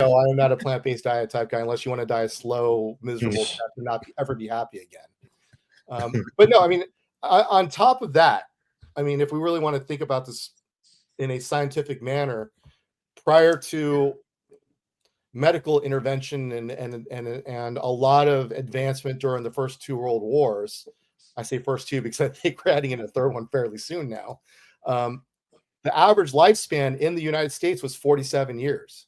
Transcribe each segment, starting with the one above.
no, I am not a plant-based diet type guy unless you want to die a slow, miserable death and not ever be happy again. But no, I mean, on top of that, I mean, if we really want to think about this in a scientific manner, prior to medical intervention and a lot of advancement during the first two world wars, I say first two because I think we're adding in a third one fairly soon now. Um, the average lifespan in the United States was 47 years.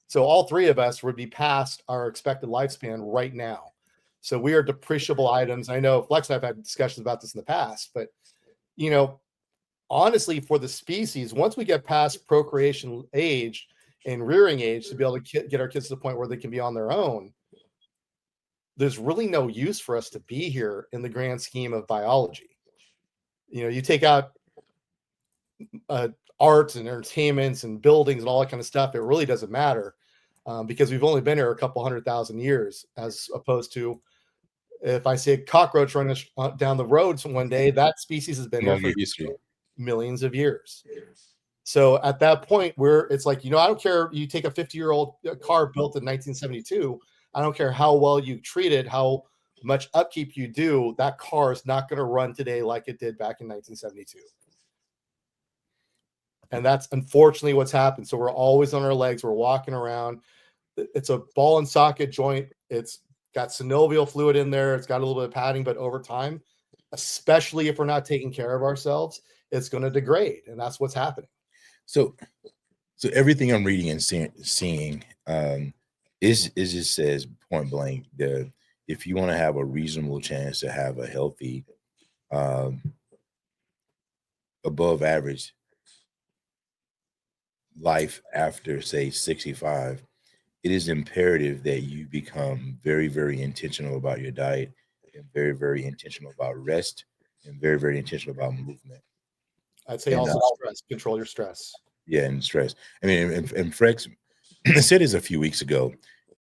So all three of us would be past our expected lifespan right now. So we are depreciable items. I know Flex and I've had discussions about this in the past, but you know, honestly, for the species, once we get past procreation age and rearing age to be able to get our kids to the point where they can be on their own, there's really no use for us to be here in the grand scheme of biology. You know, you take out art and entertainments and buildings and all that kind of stuff, it really doesn't matter because we've only been here a couple 100,000 years, as opposed to if I see a cockroach running down the road one day, that species has been here for millions of years. So at that point where it's like, you know, I don't care, you take a 50-year-old car built in 1972, I don't care how well you treat it, how much upkeep you do, that car is not going to run today like it did back in 1972. And that's unfortunately what's happened. So we're always on our legs, we're walking around. It's a ball and socket joint. It's got synovial fluid in there. It's got a little bit of padding, but over time, especially if we're not taking care of ourselves, it's going to degrade. And that's what's happening. So everything I'm reading and seeing is just says point blank that if you want to have a reasonable chance to have a healthy, above average life after say 65, it is imperative that you become very, very intentional about your diet and very, very intentional about rest and very, very intentional about movement. I'd say also stress, control your stress. Yeah, and stress. I mean, and Frex said this a few weeks ago.